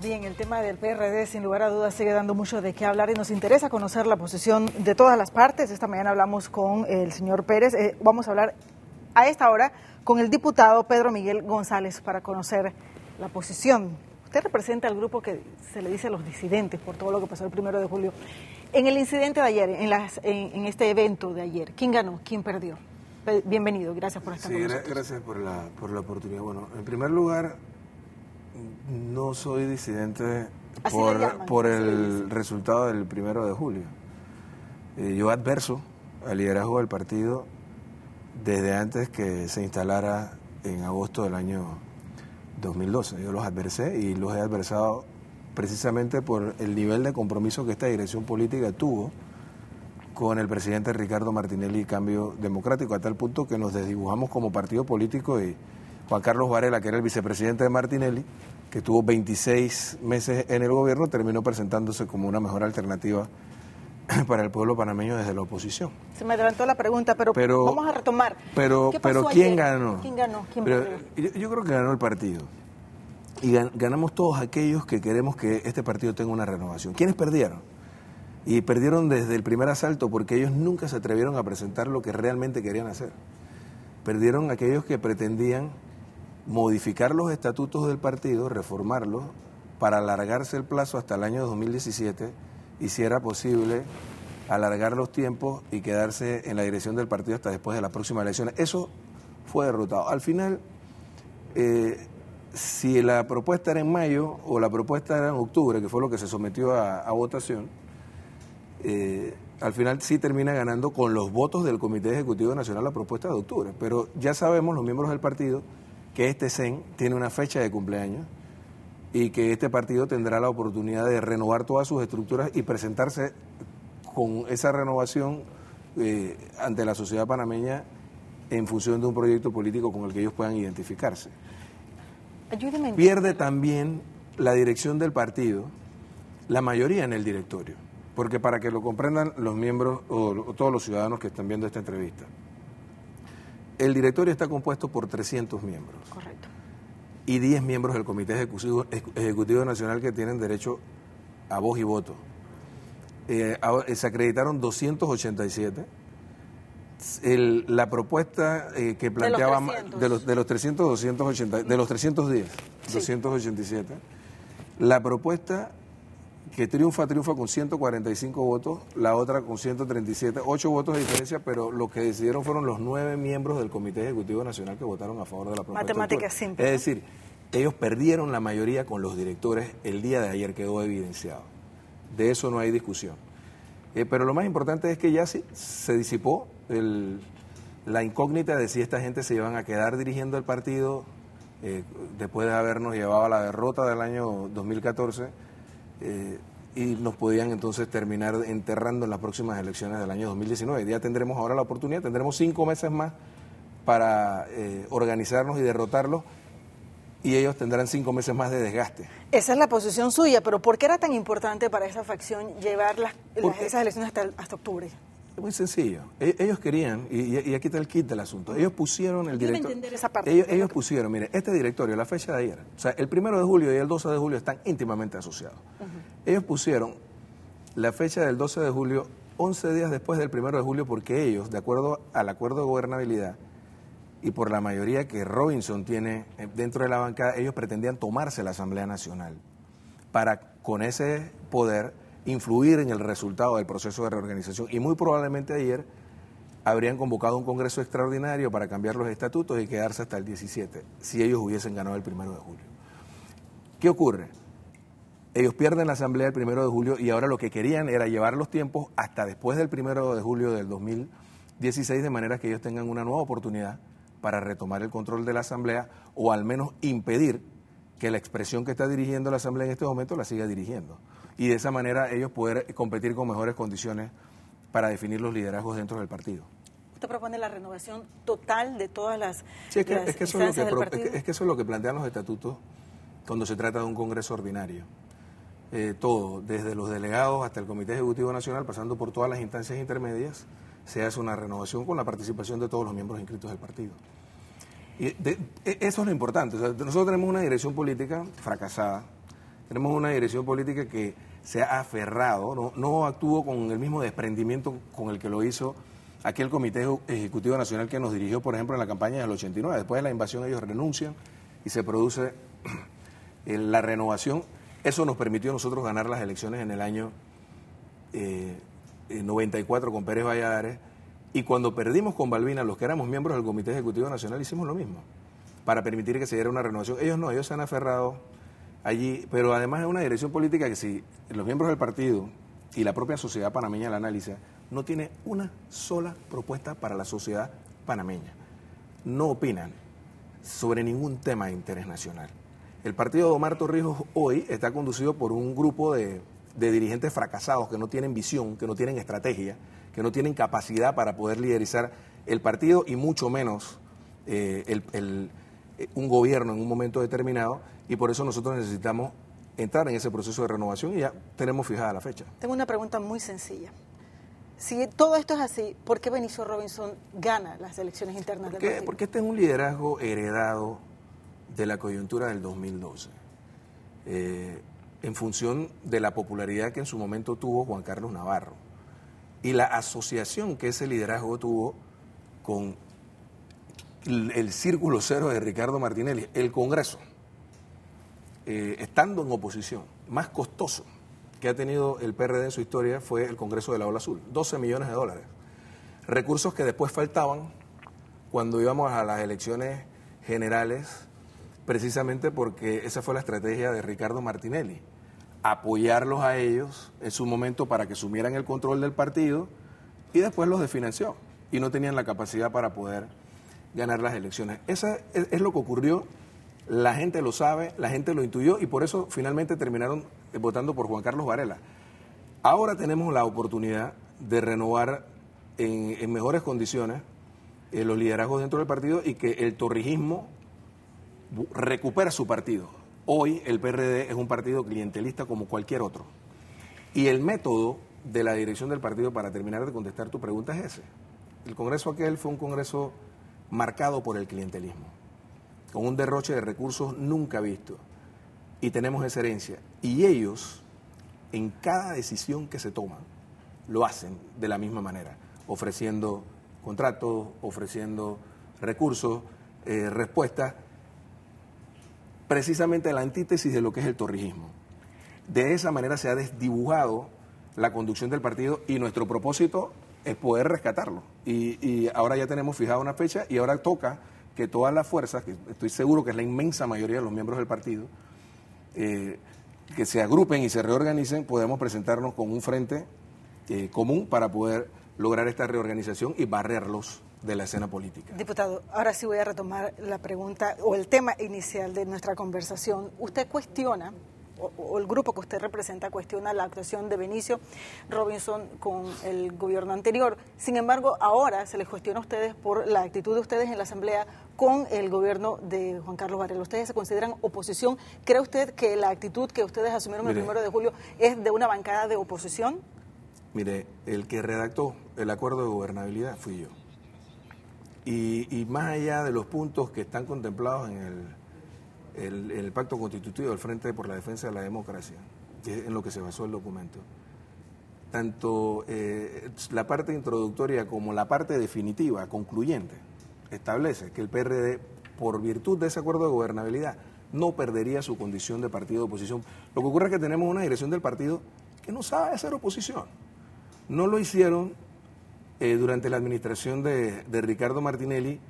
Bien, el tema del PRD sin lugar a dudas sigue dando mucho de qué hablar y nos interesa conocer la posición de todas las partes. Esta mañana hablamos con el señor Pérez, vamos a hablar a esta hora con el diputado Pedro Miguel González para conocer la posición. Usted representa al grupo que se le dice los disidentes por todo lo que pasó el 1 de julio. En el incidente de ayer, en este evento de ayer, ¿quién ganó? ¿Quién perdió? Bienvenido, gracias por estar con nosotros. Gracias por la oportunidad. Bueno, en primer lugar, no soy disidente por el resultado del 1 de julio. Yo adverso al liderazgo del partido desde antes que se instalara en agosto del año 2012. Yo los adversé y los he adversado precisamente por el nivel de compromiso que esta dirección política tuvo con el presidente Ricardo Martinelli y Cambio Democrático, a tal punto que nos desdibujamos como partido político y Juan Carlos Varela, que era el vicepresidente de Martinelli, que tuvo 26 meses en el gobierno, terminó presentándose como una mejor alternativa para el pueblo panameño desde la oposición. Se me adelantó la pregunta, pero vamos a retomar. Pero ¿quién ganó? ¿Quién ganó? Yo creo que ganó el partido. Y ganamos todos aquellos que queremos que este partido tenga una renovación. ¿Quiénes perdieron? Y perdieron desde el primer asalto porque ellos nunca se atrevieron a presentar lo que realmente querían hacer. Perdieron aquellos que pretendían modificar los estatutos del partido, reformarlos, para alargarse el plazo hasta el año 2017 y, si era posible, alargar los tiempos y quedarse en la dirección del partido hasta después de las próximas elecciones. Eso fue derrotado. Al final, si la propuesta era en mayo o la propuesta era en octubre, que fue lo que se sometió a votación, al final sí termina ganando con los votos del Comité Ejecutivo Nacional la propuesta de octubre. Pero ya sabemos, los miembros del partido, que este CEN tiene una fecha de cumpleaños y que este partido tendrá la oportunidad de renovar todas sus estructuras y presentarse con esa renovación ante la sociedad panameña en función de un proyecto político con el que ellos puedan identificarse. Ayúdeme. Pierde también la dirección del partido, la mayoría en el directorio, porque para que lo comprendan los miembros o todos los ciudadanos que están viendo esta entrevista, el directorio está compuesto por 300 miembros. Correcto. Y 10 miembros del Comité Ejecutivo Nacional que tienen derecho a voz y voto. Se acreditaron 287. La propuesta que planteaba de los 300, 280, de los 310, sí. 287. La propuesta que triunfa con 145 votos, la otra con 137, 8 votos de diferencia, pero lo que decidieron fueron los 9 miembros del Comité Ejecutivo Nacional que votaron a favor de la propuesta. Matemática simple. Es decir, ellos perdieron la mayoría con los directores, el día de ayer quedó evidenciado. De eso no hay discusión. Pero lo más importante es que ya sí se disipó la incógnita de si esta gente se iban a quedar dirigiendo el partido después de habernos llevado a la derrota del año 2014 y nos podían entonces terminar enterrando en las próximas elecciones del año 2019. Ya tendremos ahora la oportunidad, tendremos 5 meses más para organizarnos y derrotarlos, y ellos tendrán 5 meses más de desgaste. Esa es la posición suya, pero ¿por qué era tan importante para esa facción llevar esas elecciones hasta octubre? Es muy sencillo. Ellos querían, y aquí está el kit del asunto, ellos pusieron el directorio. Entender esa parte. Ellos pusieron, mire, este directorio, la fecha de ayer, o sea, el 1 de julio y el 12 de julio están íntimamente asociados. Ellos pusieron la fecha del 12 de julio 11 días después del 1 de julio porque ellos, de acuerdo al acuerdo de gobernabilidad y por la mayoría que Robinson tiene dentro de la bancada, ellos pretendían tomarse la Asamblea Nacional para, con ese poder, influir en el resultado del proceso de reorganización, y muy probablemente ayer habrían convocado un congreso extraordinario para cambiar los estatutos y quedarse hasta el 17, si ellos hubiesen ganado el 1 de julio. ¿Qué ocurre? Ellos pierden la asamblea el 1 de julio y ahora lo que querían era llevar los tiempos hasta después del 1 de julio del 2016, de manera que ellos tengan una nueva oportunidad para retomar el control de la asamblea, o al menos impedir que la expresión que está dirigiendo la asamblea en este momento la siga dirigiendo. Y de esa manera ellos poder competir con mejores condiciones para definir los liderazgos dentro del partido. ¿Usted propone la renovación total de todas las instancias del partido? Es que eso es lo que plantean los estatutos cuando se trata de un congreso ordinario. Todo, desde los delegados hasta el Comité Ejecutivo Nacional, pasando por todas las instancias intermedias, se hace una renovación con la participación de todos los miembros inscritos del partido. Y eso es lo importante. O sea, nosotros tenemos una dirección política fracasada, Tenemos una dirección política que se ha aferrado, no actuó con el mismo desprendimiento con el que lo hizo aquel Comité Ejecutivo Nacional que nos dirigió, por ejemplo, en la campaña del 89. Después de la invasión ellos renuncian y se produce la renovación. Eso nos permitió a nosotros ganar las elecciones en el año 94 con Pérez Valladares, y cuando perdimos con Balbina, los que éramos miembros del Comité Ejecutivo Nacional, hicimos lo mismo, para permitir que se diera una renovación. Ellos no, ellos se han aferrado allí, pero además es una dirección política que si los miembros del partido y la propia sociedad panameña la analiza, no tiene una sola propuesta para la sociedad panameña. No opinan sobre ningún tema de interés nacional. El partido de Omar Torrijos hoy está conducido por un grupo de dirigentes fracasados que no tienen visión, que no tienen estrategia, que no tienen capacidad para poder liderizar el partido y mucho menos un gobierno en un momento determinado, y por eso nosotros necesitamos entrar en ese proceso de renovación y ya tenemos fijada la fecha. Tengo una pregunta muy sencilla. Si todo esto es así, ¿por qué Benicio Robinson gana las elecciones internas del partido? Porque este es un liderazgo heredado de la coyuntura del 2012, en función de la popularidad que en su momento tuvo Juan Carlos Navarro y la asociación que ese liderazgo tuvo con el círculo cero de Ricardo Martinelli. El Congreso, estando en oposición, más costoso que ha tenido el PRD en su historia fue el Congreso de la Ola Azul, $12 millones. Recursos que después faltaban cuando íbamos a las elecciones generales, precisamente porque esa fue la estrategia de Ricardo Martinelli, apoyarlos a ellos en su momento para que asumieran el control del partido, y después los desfinanció y no tenían la capacidad para poder ganar las elecciones. Eso es lo que ocurrió, la gente lo sabe, la gente lo intuyó, y por eso finalmente terminaron votando por Juan Carlos Varela. Ahora tenemos la oportunidad de renovar en mejores condiciones los liderazgos dentro del partido y que el torrijismo recupera su partido. Hoy el PRD es un partido clientelista como cualquier otro. Y el método de la dirección del partido, para terminar de contestar tu pregunta, es ese. El Congreso aquel fue un Congreso marcado por el clientelismo, con un derroche de recursos nunca visto. Y tenemos esa herencia. Y ellos, en cada decisión que se toma, lo hacen de la misma manera, ofreciendo contratos, ofreciendo recursos, respuestas, precisamente la antítesis de lo que es el torrijismo. De esa manera se ha desdibujado la conducción del partido, y nuestro propósito es poder rescatarlo. Y ahora ya tenemos fijada una fecha, y ahora toca que todas las fuerzas, que estoy seguro que es la inmensa mayoría de los miembros del partido, que se agrupen y se reorganicen, podemos presentarnos con un frente común para poder lograr esta reorganización y barrerlos de la escena política. Diputado, ahora sí voy a retomar la pregunta o el tema inicial de nuestra conversación. Usted cuestiona, o el grupo que usted representa cuestiona la actuación de Benicio Robinson con el gobierno anterior. Sin embargo, ahora se les cuestiona a ustedes por la actitud de ustedes en la Asamblea con el gobierno de Juan Carlos Varela. ¿Ustedes se consideran oposición? ¿Cree usted que la actitud que ustedes asumieron el 1 de julio es de una bancada de oposición? Mire, el que redactó el acuerdo de gobernabilidad fui yo. Y más allá de los puntos que están contemplados en el pacto constitutivo del Frente por la Defensa de la Democracia, que es en lo que se basó el documento, tanto la parte introductoria como la parte definitiva, concluyente, establece que el PRD, por virtud de ese acuerdo de gobernabilidad, no perdería su condición de partido de oposición. Lo que ocurre es que tenemos una dirección del partido que no sabe hacer oposición. No lo hicieron durante la administración de Ricardo Martinelli,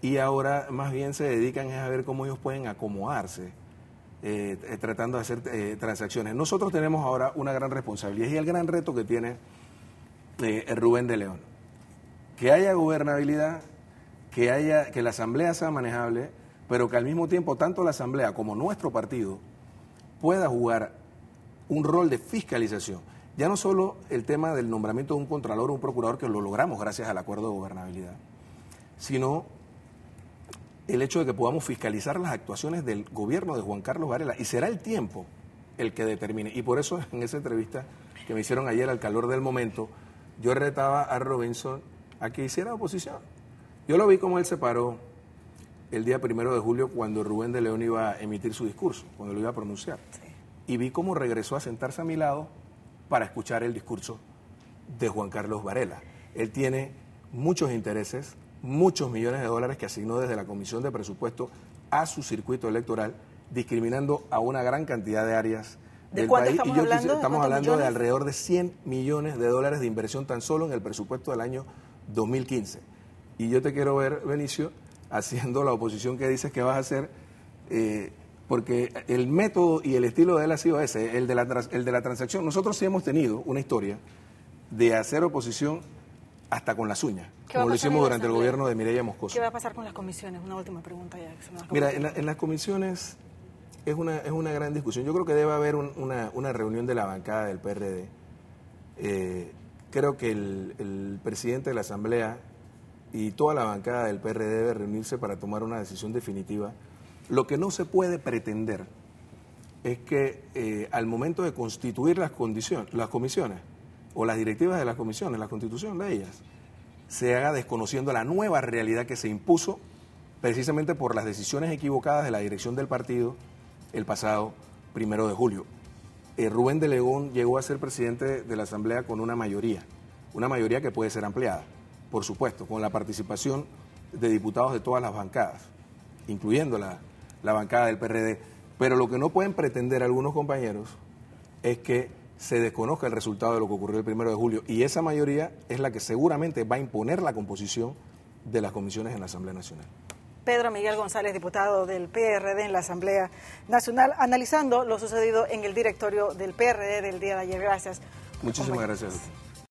y ahora más bien se dedican a ver cómo ellos pueden acomodarse tratando de hacer transacciones. Nosotros tenemos ahora una gran responsabilidad y el gran reto que tiene Rubén de León. Que haya gobernabilidad, que la Asamblea sea manejable, pero que al mismo tiempo tanto la Asamblea como nuestro partido pueda jugar un rol de fiscalización. Ya no solo el tema del nombramiento de un contralor o un procurador, que lo logramos gracias al acuerdo de gobernabilidad, sino el hecho de que podamos fiscalizar las actuaciones del gobierno de Juan Carlos Varela, y será el tiempo el que determine. Y por eso en esa entrevista que me hicieron ayer al calor del momento, yo retaba a Robinson a que hiciera oposición. Yo lo vi como él se paró el día 1 de julio cuando Rubén de León iba a emitir su discurso, cuando lo iba a pronunciar. Sí. y vi cómo regresó a sentarse a mi lado para escuchar el discurso de Juan Carlos Varela. Él tiene muchos intereses, muchos millones de dólares que asignó desde la Comisión de Presupuesto a su circuito electoral, discriminando a una gran cantidad de áreas del país. Estamos hablando? Estamos hablando de alrededor de 100 millones de dólares de inversión tan solo en el presupuesto del año 2015. Y yo te quiero ver, Benicio, haciendo la oposición que dices que vas a hacer, porque el método y el estilo de él ha sido ese, el de la transacción. Nosotros sí hemos tenido una historia de hacer oposición hasta con las uñas, como lo hicimos durante el gobierno de Mireya Moscoso. ¿Qué va a pasar con las comisiones? Una última pregunta ya. Mira, en las comisiones es una gran discusión. Yo creo que debe haber una reunión de la bancada del PRD. Creo que el presidente de la Asamblea y toda la bancada del PRD debe reunirse para tomar una decisión definitiva. Lo que no se puede pretender es que al momento de constituir las comisiones o las directivas de las comisiones, la constitución de ellas, se haga desconociendo la nueva realidad que se impuso precisamente por las decisiones equivocadas de la dirección del partido el pasado 1 de julio. Rubén de León llegó a ser presidente de la Asamblea con una mayoría que puede ser ampliada, por supuesto, con la participación de diputados de todas las bancadas, incluyendo la bancada del PRD. Pero lo que no pueden pretender algunos compañeros es que se desconozca el resultado de lo que ocurrió el 1 de julio, y esa mayoría es la que seguramente va a imponer la composición de las comisiones en la Asamblea Nacional. Pedro Miguel González, diputado del PRD en la Asamblea Nacional, analizando lo sucedido en el directorio del PRD del día de ayer. Gracias. Muchísimas gracias a usted.